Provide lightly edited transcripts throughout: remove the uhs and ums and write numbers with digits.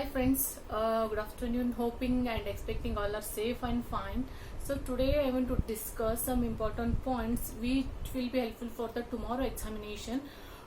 friends, good afternoon. Hoping and expecting all are safe and fine. So today I want to discuss some important points which will be helpful for the tomorrow examination.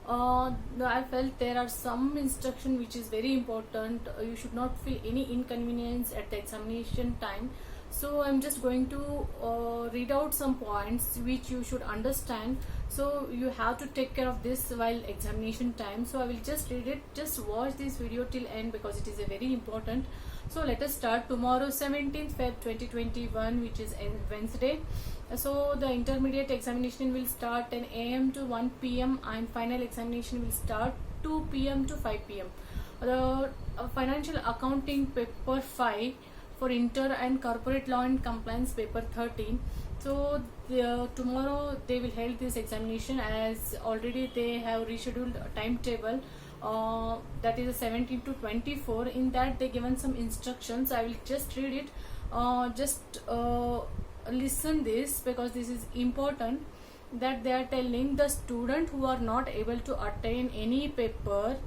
I felt there are some instruction which is very important. You should not feel any inconvenience at the examination time. So I'm just going to read out some points which you should understand. So you have to take care of this while examination time. So I will just read it. Just watch this video till end because it is a very important. So let us start. Tomorrow 17th Feb 2021, which is Wednesday. So the intermediate examination will start 10 a.m. to 1 p.m. and final examination will start 2 p.m. to 5 p.m. The financial accounting paper 5 for inter and corporate law and compliance paper 13. So tomorrow they will hold this examination, as already they have rescheduled a timetable, that is 17 to 24. In that they given some instructions. I will just read it. Listen this because this is important. That they are telling the student who are not able to attain any paper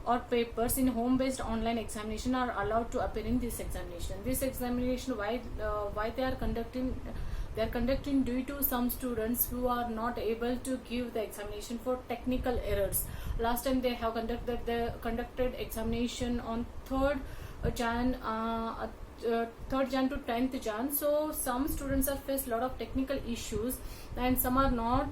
or papers in home-based online examination are allowed to appear in this examination. This examination, why they are conducting? They are conducting due to some students who are not able to give the examination for technical errors. Last time they have conducted examination on 3rd Jan to 10th Jan. So some students have faced a lot of technical issues and some are not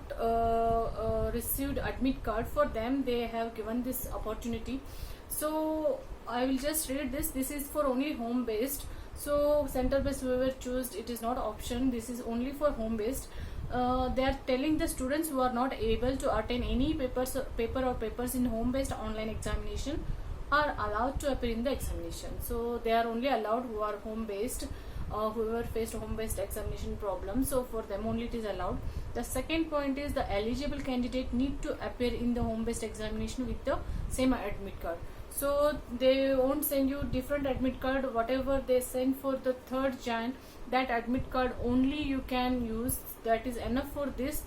received admit card. For them they have given this opportunity. So I will just read this. This is for only home based. So center based whoever choose, it is not option. This is only for home based. They are telling the students who are not able to attend any paper or papers in home based online examination are allowed to appear in the examination. So they are only allowed who are home based, whoever faced home based examination problem. So for them only it is allowed. The second point is the eligible candidate need to appear in the home based examination with the same admit card. So they won't send you different admit card. Whatever they send for the 3rd Jan, that admit card only you can use. That is enough for this.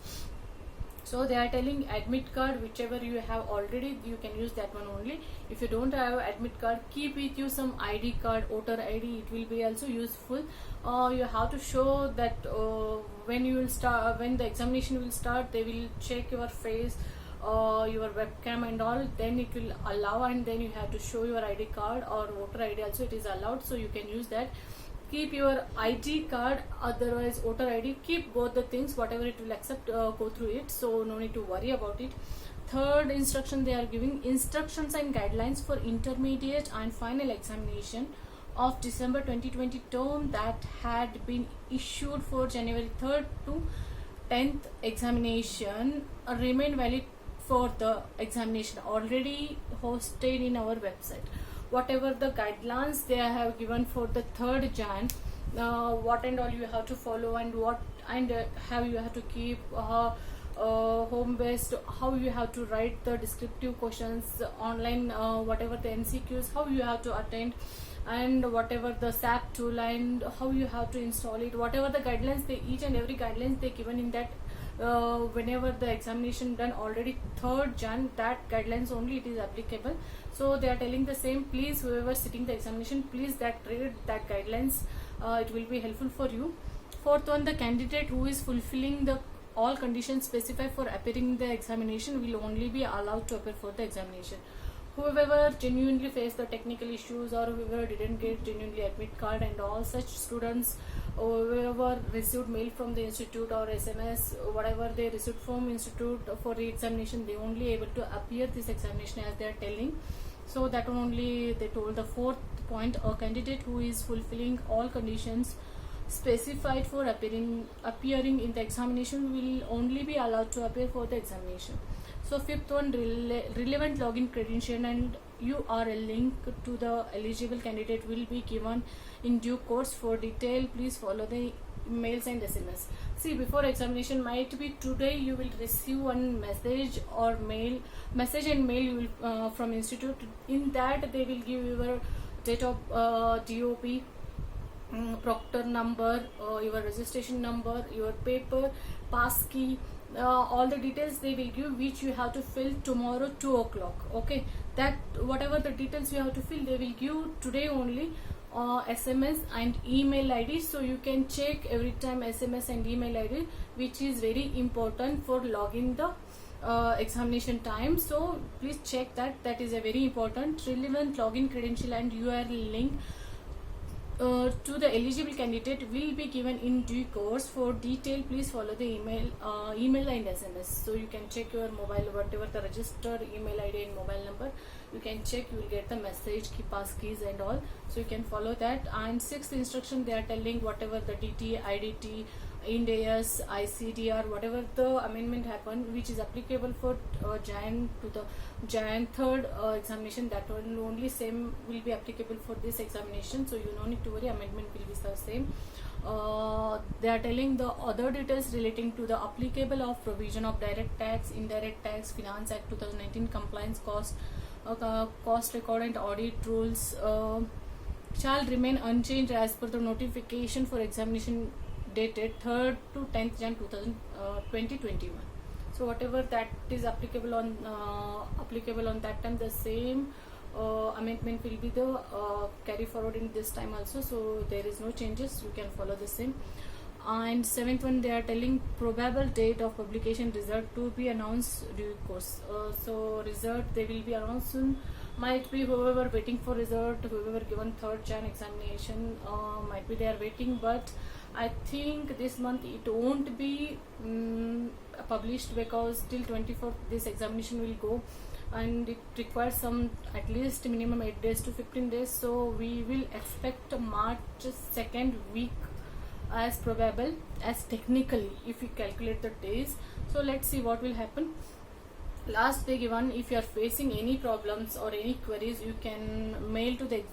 So they are telling admit card, whichever you have already, you can use that one only. If you don't have admit card, keep with you some ID card, voter ID. It will be also useful. You have to show that when you will start, when the examination will start, they will check your face, your webcam and all. Then it will allow, and then you have to show your ID card or voter ID also. It is allowed, so you can use that. Keep your ID card, otherwise voter ID. Keep both the things, whatever it will accept, go through it. So no need to worry about it. Third instruction they are giving: instructions and guidelines for intermediate and final examination of December 2020 term that had been issued for January 3rd to 10th examination remain valid for the examination already hosted in our website. Whatever the guidelines they have given for the 3rd Jan, what and all you have to follow, and what and how you have to keep home based, how you have to write the descriptive questions online, whatever the MCQs, how you have to attend, and whatever the SAP tool and how you have to install it, whatever the guidelines, they each and every guidelines they given in that. Whenever the examination done already 3rd Jan, that guidelines only it is applicable. So they are telling the same. Please, whoever sitting the examination, please that read that guidelines. It will be helpful for you. Fourth one, the candidate who is fulfilling the all conditions specified for appearing in the examination will only be allowed to appear for the examination. Whoever genuinely faced the technical issues or whoever didn't get genuinely admit card and all such students, whoever received mail from the institute or SMS, whatever they received from institute for the examination, they only able to appear this examination, as they are telling. So that one only they told. The fourth point, a candidate who is fulfilling all conditions specified for appearing in the examination will only be allowed to appear for the examination. So fifth one, relevant login credential and URL link to the eligible candidate will be given in due course. For detail, please follow the mails and SMS. See, before examination might be today, you will receive one message or message and mail you will, from institute. In that they will give your date of DOP, proctor number, your registration number, your paper, pass key, all the details they will give, which you have to fill tomorrow 2 o'clock. Okay, that whatever the details you have to fill, they will give today only SMS and email ID, so you can check every time SMS and email ID, which is very important for logging the examination time. So please check that. That is a very important. Relevant login credential and URL link to the eligible candidate will be given in due course. For detail, please follow the email and SMS. So you can check your mobile, whatever the registered email ID and mobile number, you can check, you will get the message, key pass keys and all, so you can follow that. And sixth instruction, they are telling whatever the DT, IDT, Ind AS, ICDR, whatever the amendment happened, which is applicable for Jan 3rd examination, that one only same will be applicable for this examination. So you no need to worry, amendment will be the same. They are telling the other details relating to the applicable of provision of direct tax, indirect tax, Finance Act 2019 compliance cost, cost record and audit rules shall remain unchanged as per the notification for examination dated 3rd to 10th Jan 2021. So whatever that is applicable on that time, the same amendment will be the carry forward in this time also. So there is no changes, you can follow the same. And seventh one, they are telling probable date of publication result to be announced due course. So result they will be announced soon. Might be whoever waiting for result, whoever given 3rd Jan examination, might be they are waiting, but I think this month it won't be published, because till 24th this examination will go, and it requires some at least minimum 8 days to 15 days. So we will expect March 2nd week as probable, as technically if we calculate the days. So let's see what will happen. Last day given, if you are facing any problems or any queries, you can mail to the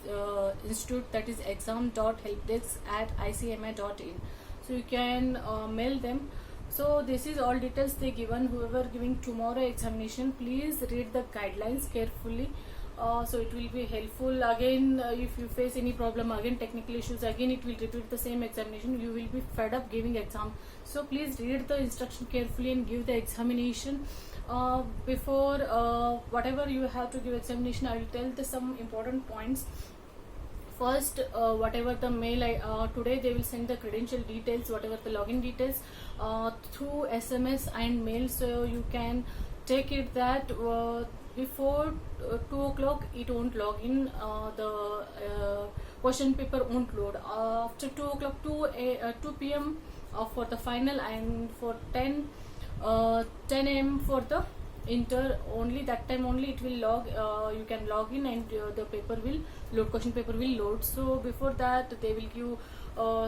institute, that is exam.helpdesk@icmi.in. so you can mail them. So this is all details they given. Whoever giving tomorrow examination, please read the guidelines carefully. So it will be helpful. Again, if you face any problem, again technical issues, again it will repeat the same examination, you will be fed up giving exam. So please read the instruction carefully and give the examination. Before whatever you have to give examination, I will tell some important points. First, whatever the mail today they will send the credential details, whatever the login details through SMS and mail. So you can take it that before 2 o'clock it won't log in, the question paper won't load. After 2 o'clock, 2 p.m. For the final, and for 10 a.m. for the inter, only that time only it will log, you can log in, and the paper will load, question paper will load. So before that they will give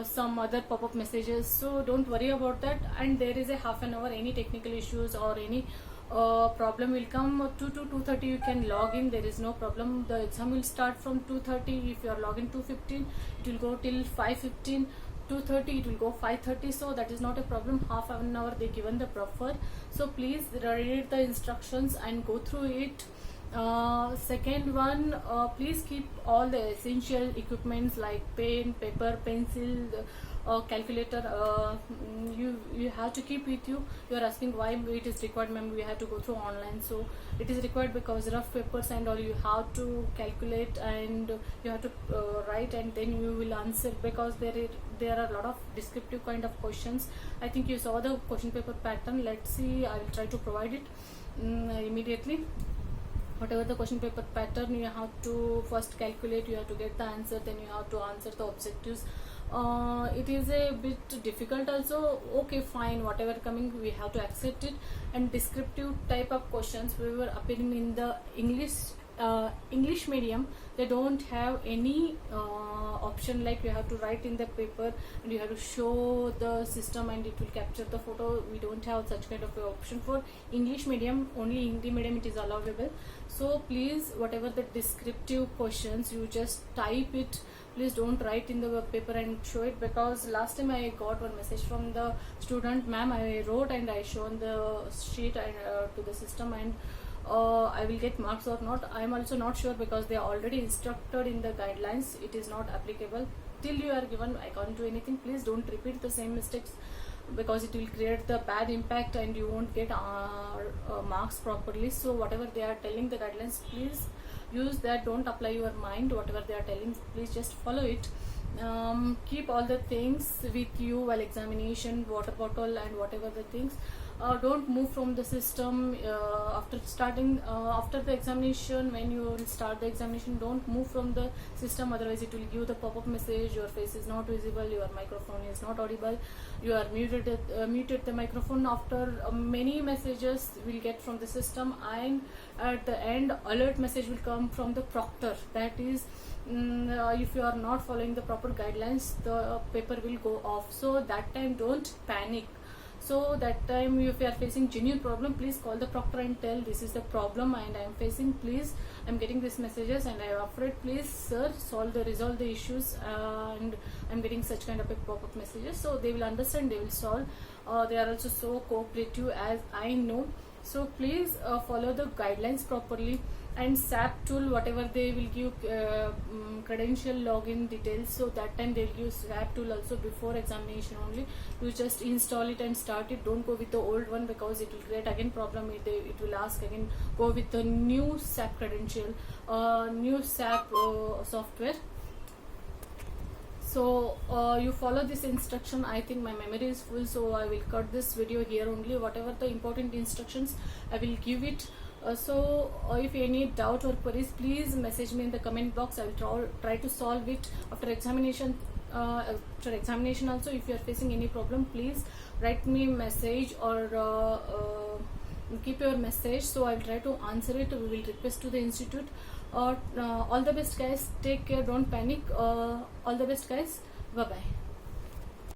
some other pop-up messages, so don't worry about that. And there is a half an hour, any technical issues or any problem will come 2 to 2:30, you can log in, there is no problem. The exam will start from 2:30. If you are logging 2:15, it will go till 5:15. 2:30 it will go 5:30, so that is not a problem. Half an hour they given the buffer, so please read the instructions and go through it. Second one, please keep all the essential equipments like pen, paper, pencil, calculator. You have to keep with you. You are asking why it is required, ma'am. We have to go through online, so it is required because rough papers and all you have to calculate, and you have to write, and then you will answer, because there are a lot of descriptive kind of questions. I think you saw the question paper pattern. Let's see, I will try to provide it immediately. Whatever the question paper pattern, you have to first calculate, you have to get the answer, then you have to answer the objectives. It is a bit difficult also. Okay, fine, whatever coming we have to accept it. And descriptive type of questions we were appearing in the English medium, they don't have any option like you have to write in the paper and you have to show the system and it will capture the photo. We don't have such kind of option for English medium. Only Hindi medium it is allowable. So please, whatever the descriptive questions, you just type it. Please don't write in the paper and show it, because last time I got one message from the student, ma'am, I wrote and I shown the sheet to the system, and I will get marks or not. I am also not sure, because they are already instructed in the guidelines. It is not applicable till you are given. I can't do anything. Please don't repeat the same mistakes because it will create the bad impact and you won't get marks properly. So whatever they are telling the guidelines, please use that. Don't apply your mind. Whatever they are telling, please just follow it. Keep all the things with you while examination, water bottle and whatever the things. Don't move from the system after the examination. When you will start the examination, don't move from the system, otherwise it will give the pop-up message, your face is not visible, your microphone is not audible, you are muted the microphone. After many messages will get from the system, and at the end alert message will come from the proctor. That is, if you are not following the proper guidelines, the paper will go off. So that time don't panic. So that time, if you are facing genuine problem, please call the proctor and tell, this is the problem and I am facing, please, I am getting these messages and I am afraid, please sir, resolve the issues, and I am getting such kind of a pop-up messages. So they will understand, they will solve. They are also so cooperative, as I know. So please follow the guidelines properly. And SAP tool, whatever they will give credential login details, so that time they'll use SAP tool also before examination only. You just install it and start it. Don't go with the old one, because it will create again problem. It will ask again, go with the new SAP credential, new SAP software. So you follow this instruction. I think my memory is full, so I will cut this video here only. Whatever the important instructions, I will give it. So if any doubt or queries, please message me in the comment box. I will try to solve it after examination. After examination also, if you are facing any problem, please write me message or keep your message, so I will try to answer it. We will request to the institute. All the best guys, take care, don't panic. All the best guys, bye bye.